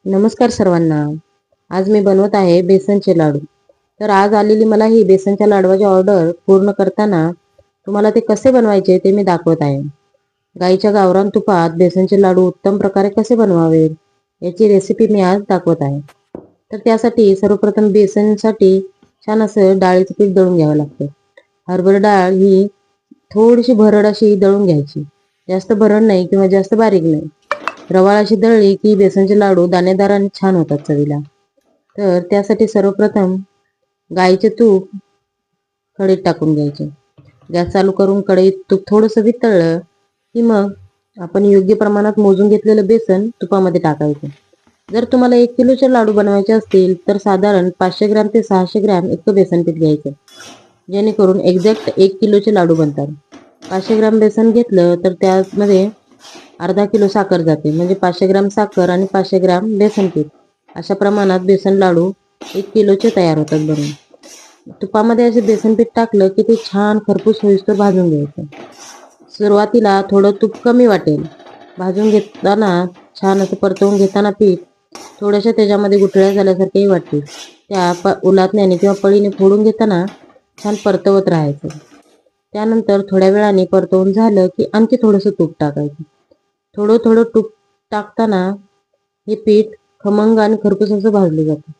नमस्कार सर्वांना. आज मी बनवत आहे बेसनचे लाडू. तर आज आलेली मला ही बेसनच्या लाडवाची ऑर्डर पूर्ण करताना तुम्हाला ते कसे बनवायचे ते मी दाखवत आहे. गाईच्या गावरान तुपात बेसनचे लाडू उत्तम प्रकारे कसे बनवावे याची रेसिपी मी आज दाखवत आहे. तर त्यासाठी सर्वप्रथम बेसनसाठी छान असं डाळीचं पीठ दळून घ्यावं लागतं. हरभरा डाळ ही थोडीशी भरड अशी दळून घ्यायची. जास्त भरड नाही किंवा जास्त बारीक नाही. रवाळ अशी दळली की बेसनचे लाडू दाणेदार आणि छान होतात चवीला. तर त्यासाठी सर्वप्रथम गाईचे तूप कढईत टाकून घ्यायचे. गॅस चालू करून कढईत तूप थोडंसं वितळलं की मग आपण योग्य प्रमाणात मोजून घेतलेलं बेसन तुपामध्ये टाकायचं. जर तुम्हाला 1 किलोचे लाडू बनवायचे असतील तर साधारण 500 ग्रॅम ते 600 ग्रॅम इतकं बेसन पीठ घ्यायचं. जेणेकरून एक्झॅक्ट 1 किलोचे लाडू बनतात. 500 ग्रॅम बेसन घेतलं तर त्यामध्ये अर्धा किलो साखर जाते. म्हणजे 500 ग्रॅम साखर आणि 500 ग्रॅम बेसन पीठ अशा प्रमाणात बेसन लाडू 1 किलोचे तयार होतात बनून. तुपामध्ये असे बेसन पीठ टाकलं की ते छान खरपूस होईस्तोवर भाजून घ्यायचं. सुरुवातीला थोडं तूप कमी वाटेल. भाजून घेताना छान असं परतवून घेताना पीठ थोड्याशा त्याच्यामध्ये गुठळ्या झाल्यासारखेही वाटतील. त्या उलाटण्याने किंवा पळीने फोडून घेताना छान परतवत राहायचं. त्यानंतर थोड्या वेळाने परतवून झालं की आणखी थोडंसं तूप टाकायचं. थोडं थोडं तूप टाकताना हे पीठ खमंग आणि खरपूस असं भाजलं जातं.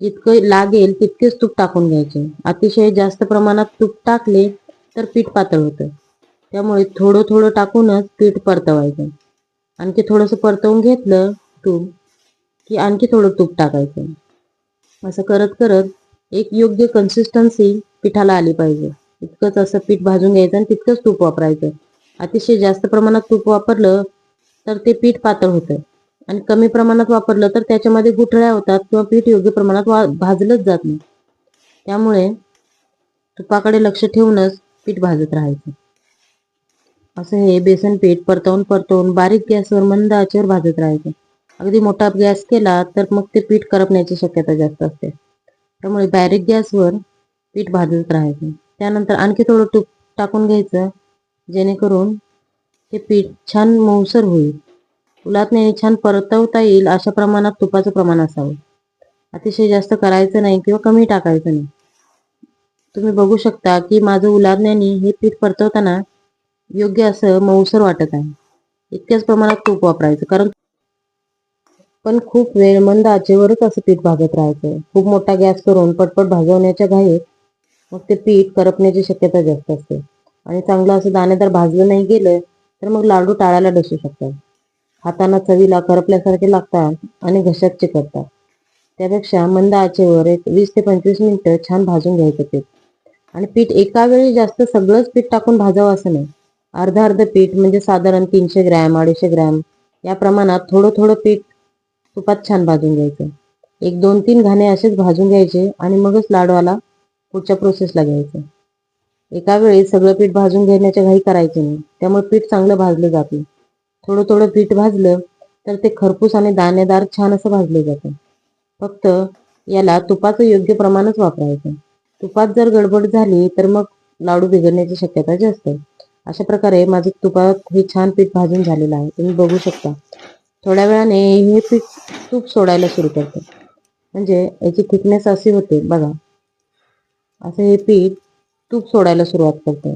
जितकं लागेल तितकेच तूप टाकून घ्यायचे. अतिशय जास्त प्रमाणात तूप टाकले तर पीठ पातळ होतं. त्यामुळे थोडं थोडं टाकूनच पीठ परतवायचं. आणखी थोडंसं परतवून घेतलं तूप की आणखी थोडं तूप टाकायचं. असं करत करत एक योग्य कन्सिस्टन्सी पिठाला आली पाहिजे. इतकंच असं पीठ भाजून घ्यायचं आणि तितकंच तूप वापरायचं. अतिशय जास्त प्रमाणात तूप वापरलं तर ते पीठ पातळ होतं आणि कमी प्रमाणात वापरलं तर त्याच्यामध्ये गुठळ्या होतात किंवा पीठ योग्य प्रमाणात भाजलंच जात नाही. त्यामुळे तुपाकडे लक्ष ठेवूनच पीठ भाजत राहायचं. असं हे बेसन पीठ परतवून परतवून बारीक गॅसवर मंद आचेवर भाजत राहायचं. अगदी मोठा गॅस केला तर मग ते पीठ करपण्याची शक्यता जास्त असते. त्यामुळे बारीक गॅसवर पीठ भाजत राहायचं. त्यानंतर आणखी थोडं तूप टाकून घ्यायचं जेणेकरून हे पीठ छान मऊसर होईल. उलटण्याने छान परतवता येईल अशा प्रमाणात तुपाचं प्रमाण असावं. अतिशय जास्त करायचं नाही किंवा कमी टाकायचं नाही. तुम्ही बघू शकता की माझं उलाटण्याने हे पीठ परतवताना योग्य असं मऊसर वाटत आहे. इतक्याच प्रमाणात तूप वापरायचं. कारण पण खूप वेळ मंद आचेवरच असं पीठ भाजत राहायचं. खूप मोठा गॅस करून पटपट भाजवण्याच्या घाईत मग ते पीठ करपण्याची शक्यता जास्त असते आणि चांगलं असं दाणेदार भाजलं नाही गेलं तर मग लाडू टाळायला डसू शकतात. हातांना चवीला करपल्यासारखे लागतात आणि घशात चिकटतात. त्यापेक्षा मंद आचेवर एक 20 ते 25 मिनिटं छान भाजून घ्यायचं पीठ. आणि पीठ एका वेळी जास्त सगळंच पीठ टाकून भाजावं असं नाही. अर्ध अर्ध पीठ म्हणजे साधारण 300 ग्रॅम 250 ग्रॅम या प्रमाणात थोडं थोडं पीठ तुपात छान भाजून घ्यायचं. 1-2-3 घाणे असेच भाजून घ्यायचे आणि मगच लाडवाला पुढच्या प्रोसेसला घ्यायचं. एका वेळी सगळं पीठ भाजून घेण्याच्या घाई करायची नाही. त्यामुळे पीठ चांगलं भाजलं जात नाही. थोडं थोडं पीठ भाजलं तर ते खरपूस आणि दाणेदार छान असं भाजलं जातं. फक्त याला तुपाचं योग्य प्रमाणच वापरायचं. तुपात जर गडबड झाली तर मग लाडू बिघडण्याची शक्यता जास्त आहे. अशा प्रकारे माझं तुपात हे छान पीठ भाजून झालेलं आहे. तुम्ही बघू शकता. थोड्या वेळाने हे पीठ तूप सोडायला सुरू करतं. म्हणजे याची थिकनेस अशी होते बघा. असं हे पीठ तूप सोडायला सुरुवात करतं.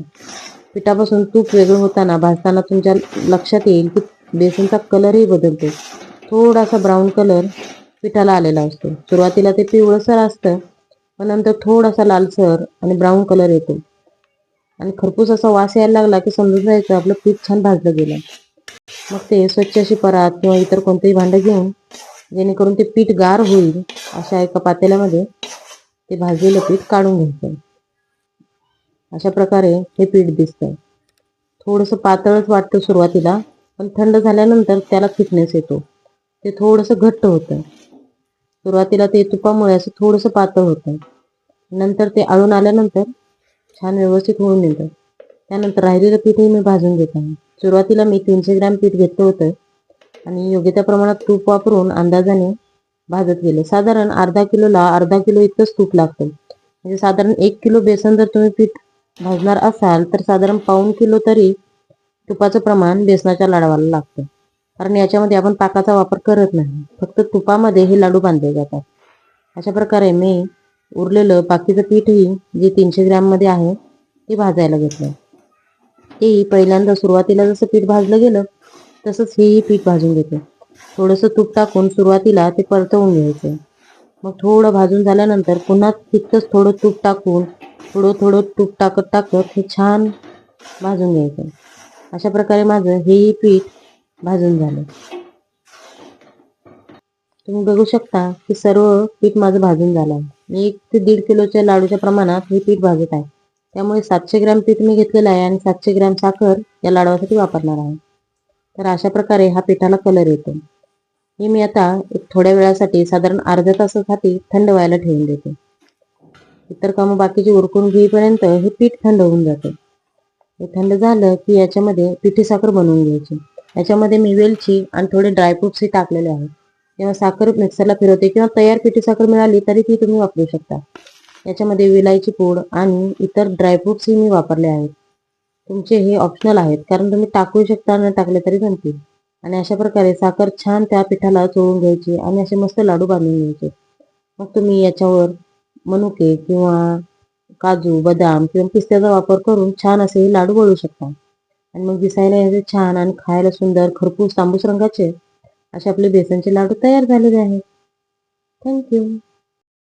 पिठापासून तूप वेगळं होताना भाजताना तुमच्या लक्षात येईल की बेसनचा कलरही बदलतो. थोडासा ब्राऊन कलर पिठाला आलेला असतो. सुरुवातीला ते पिवळसर असतं पण नंतर थोडासा लालसर आणि ब्राऊन कलर येतो आणि खरपूस असा वास यायला लागला की समजून जायचं आपलं पीठ छान भाजलं गेलं. मग ते स्वच्छ अशी परात किंवा इतर कोणतेही भांडं घेऊन जेणेकरून ते पीठ गार होईल अशा एका पातेल्यामध्ये ते भाजलेलं पीठ काढून घ्यायचं. अशा प्रकारे हे पीठ दिसतं. थोडंसं पातळच वाटतं सुरुवातीला पण थंड झाल्यानंतर त्याला थिकनेस येतो. ते थोडंसं घट्ट होतं. सुरुवातीला ते तुपामुळे असं थोडंसं पातळ होतं. नंतर ते आळून आल्यानंतर छान व्यवस्थित होऊन येतं. त्यानंतर राहिलेलं पीठही मी भाजून घेत आहे. सुरुवातीला मी 300 ग्रॅम पीठ घेतलं होतं आणि योग्य त्या प्रमाणात तूप वापरून अंदाजाने भाजत गेले. साधारण अर्धा किलो इतकंच तूप लागतं. म्हणजे साधारण 1 किलो बेसन जर तुम्ही पीठ भाजणार असाल तर साधारण पाऊण किलो तरी तुपाचं प्रमाण बेसनाच्या लाडवाला लागतं. कारण याच्यामध्ये आपण पाकाचा वापर करत नाही, फक्त तुपामध्ये हे लाडू बांधले जातात. अशा प्रकारे मी उरलेलं बाकीचं पीठही जे 300 ग्रॅममध्ये आहे ते भाजायला घेतलं. तेही पहिल्यांदा सुरुवातीला जसं पीठ भाजलं गेलं तसंच हेही पीठ भाजून घेते. थोडंसं तूप टाकून सुरुवातीला ते परतवून घ्यायचं. मग थोडं भाजून झाल्यानंतर पुन्हा तितकंच थोडं तूप टाकून थोडं थोडं तूप टाकत हे छान भाजून घ्यायचं. अशा प्रकारे माझं हेही पीठ भाजून झालं. तुम्ही बघू शकता की सर्व पीठ माझं भाजून झालं आहे. मी 1 ते 1.5 किलोच्या लाडूच्या प्रमाणात हे पीठ भाजत आहे. त्यामुळे 700 ग्रॅम पीठ मी घेतलेलं आहे आणि 700 ग्रॅम साखर या लाडवासाठी वापरणार आहे. तर अशा प्रकारे हा पिठाला कलर येतो. हे मी आता एक थोड्या वेळासाठी साधारण अर्ध्या तासासाठी थंड व्हायला ठेवून देते. इतर कामं बाकीची उरकून घेईपर्यंत हे पीठ थंड होऊन जाते. हे थंड झालं की याच्यामध्ये पिठी साखर बनवून घ्यायची. याच्यामध्ये मी वेलची आणि थोडे ड्रायफ्रुट्सही टाकलेले आहेत. तेव्हा साखर मिक्सरला फिरवते किंवा तयार पिठी साखर मिळाली तरी ती तुम्ही वापरू शकता. याच्यामध्ये विलायची पूड आणि इतर ड्रायफ्रुट्सही मी वापरले आहेत. तुमचे हे ऑप्शनल आहेत, कारण तुम्ही टाकू शकता न टाकले तरी जमतील. आणि अशा प्रकारे साखर छान त्या पिठाला चोळून घ्यायची आणि असे मस्त लाडू बांधून घ्यायचे. मग तुम्ही याच्यावर मनुके किंवा काजू, बदाम किंवा पिस्त्याचा वापर करून छान असे हे लाडू वळू शकता. आणि मग दिसायला याचे छान आणि खायला सुंदर खरपूस तांबूस रंगाचे असे आपले बेसनचे लाडू तयार झालेले आहेत. थँक्यू.